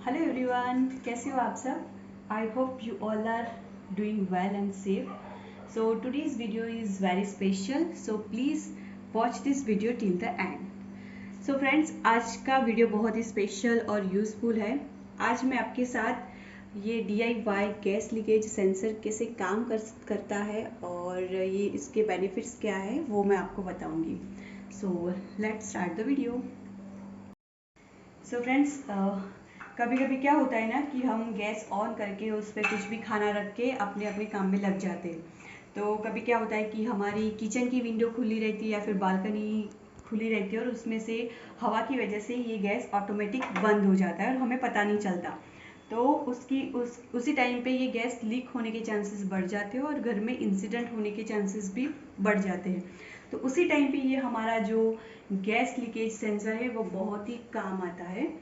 Hello everyone, कैसे हो आप सब? I hope you all are doing well and safe. So today's video is very special, so please watch this video till the end. So friends, आज का video बहुत ही special और useful है. आज मैं आपके साथ ये DIY गैस लीकेज सेंसर कैसे काम करता है और ये इसके बेनिफिट्स क्या है वो मैं आपको बताऊंगी. So let's start the video. So friends, कभी कभी क्या होता है ना कि हम गैस ऑन करके उस पर कुछ भी खाना रख के अपने अपने काम में लग जाते हैं. तो कभी क्या होता है कि हमारी किचन की विंडो खुली रहती है या फिर बालकनी खुली रहती है और उसमें से हवा की वजह से ये गैस ऑटोमेटिक बंद हो जाता है और हमें पता नहीं चलता. तो उसी टाइम पे ये गैस लीक होने के चांसेस बढ़ जाते हैं और घर में इंसिडेंट होने के चांसेस भी बढ़ जाते हैं. तो उसी टाइम पे ये हमारा जो गैस लीकेज सेंसर है वो बहुत ही काम आता है,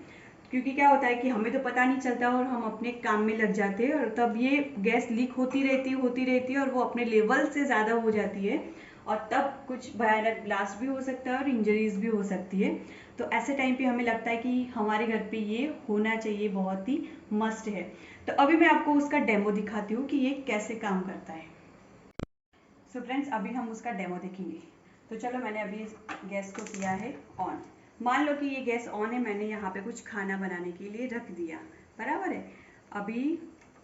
क्योंकि क्या होता है कि हमें तो पता नहीं चलता और हम अपने काम में लग जाते हैं और तब ये गैस लीक होती रहती है और वो अपने लेवल से ज़्यादा हो जाती है और तब कुछ भयानक ब्लास्ट भी हो सकता है और इंजरीज भी हो सकती है. तो ऐसे टाइम पे हमें लगता है कि हमारे घर पे ये होना चाहिए, बहुत ही मस्ट है. तो अभी मैं आपको उसका डेमो दिखाती हूँ कि ये कैसे काम करता है. सो फ्रेंड्स, अभी हम उसका डेमो देखेंगे. तो चलो, मैंने अभी गैस को किया है ऑन. मान लो कि ये गैस ऑन है, मैंने यहाँ पे कुछ खाना बनाने के लिए रख दिया, बराबर है. अभी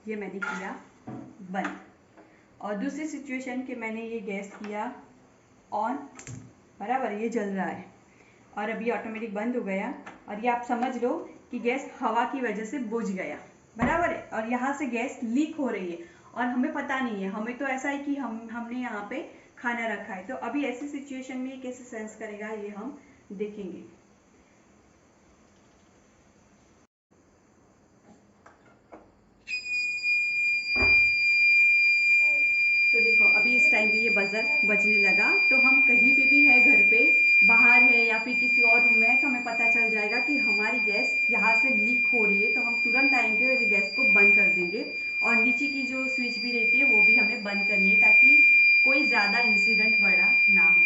ये मैंने किया बंद. और दूसरी सिचुएशन कि मैंने ये गैस किया ऑन, बराबर, ये जल रहा है और अभी ऑटोमेटिक बंद हो गया और ये आप समझ लो कि गैस हवा की वजह से बुझ गया, बराबर है. और यहाँ से गैस लीक हो रही है और हमें पता नहीं है. हमें तो ऐसा है कि हमने यहाँ पे खाना रखा है. तो अभी ऐसी सिचुएशन में ये कैसे सेंस करेगा ये हम देखेंगे. तो देखो, अभी इस टाइम पे ये बजर बजने लगा. तो हम कहीं पे भी है, घर पे बाहर है या फिर किसी और रूम में है, तो हमें पता चल जाएगा कि हमारी गैस यहाँ से लीक हो रही है. तो हम तुरंत आएंगे और गैस को बंद कर देंगे और नीचे की जो स्विच भी रहती है वो भी हमें बंद करनी है ताकि कोई ज़्यादा इंसिडेंट बड़ा ना हो.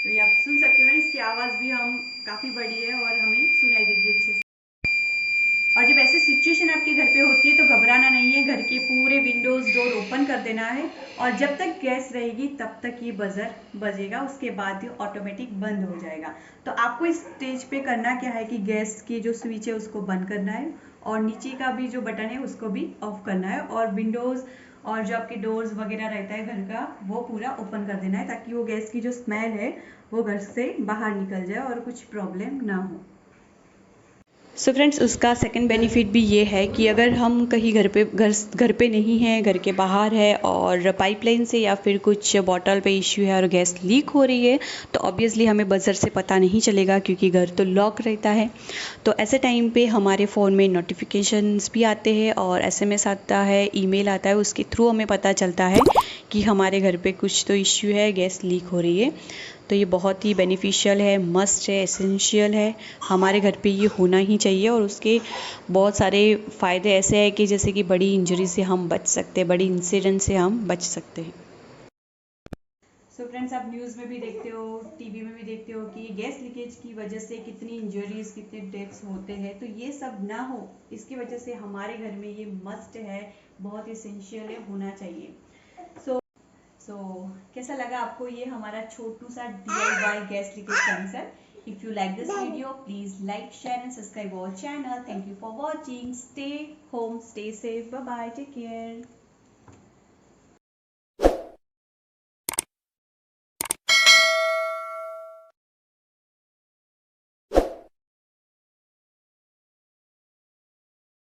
तो ये आप सुन सकते हो ना, इसकी आवाज़ भी हम काफ़ी बड़ी है और हमें सुनाई देगी अच्छे से. और जब ऐसी सिचुएशन आपके घर पे होती है तो घबराना नहीं है, घर के पूरे विंडोज डोर ओपन कर देना है और जब तक गैस रहेगी तब तक ये बजर बजेगा. उसके बाद ये ऑटोमेटिक बंद हो जाएगा. तो आपको इस स्टेज पे करना क्या है कि गैस की जो स्विच है उसको बंद करना है और नीचे का भी जो बटन है उसको भी ऑफ करना है और विंडोज और जो आपके डोर्स वगैरह रहता है घर का वो पूरा ओपन कर देना है ताकि वो गैस की जो स्मेल है वो घर से बाहर निकल जाए और कुछ प्रॉब्लम ना हो. सो फ्रेंड्स, उसका सेकंड बेनिफिट भी ये है कि अगर हम कहीं घर पे नहीं हैं, घर के बाहर है और पाइपलाइन से या फिर कुछ बॉटल पे इश्यू है और गैस लीक हो रही है तो ऑब्वियसली हमें बजर से पता नहीं चलेगा क्योंकि घर तो लॉक रहता है. तो ऐसे टाइम पे हमारे फ़ोन में नोटिफिकेशंस भी आते हैं और SMS आता है, ईमेल आता है, उसके थ्रू हमें पता चलता है कि हमारे घर पे कुछ तो इश्यू है, गैस लीक हो रही है. तो ये बहुत ही बेनिफिशियल है, मस्ट है, एसेंशियल है. हमारे घर पे ये होना ही चाहिए और उसके बहुत सारे फ़ायदे ऐसे हैं कि जैसे कि बड़ी इंजरी से हम बच सकते हैं, बड़ी इंसिडेंट से हम बच सकते हैं. सो फ्रेंड्स, आप न्यूज़ में भी देखते हो, टीवी में भी देखते हो कि गैस लीकेज की वजह से कितनी इंजरीज, कितने डेथ्स होते हैं. तो ये सब ना हो इसकी वजह से हमारे घर में ये मस्ट है, बहुत एसेंशियल है, होना चाहिए. सो कैसा लगा आपको ये हमारा छोटू सा DIY gas leakage sensor? If you like this video, please like, share and subscribe our channel. Thank you for watching. Stay home, stay safe. Bye bye, take care.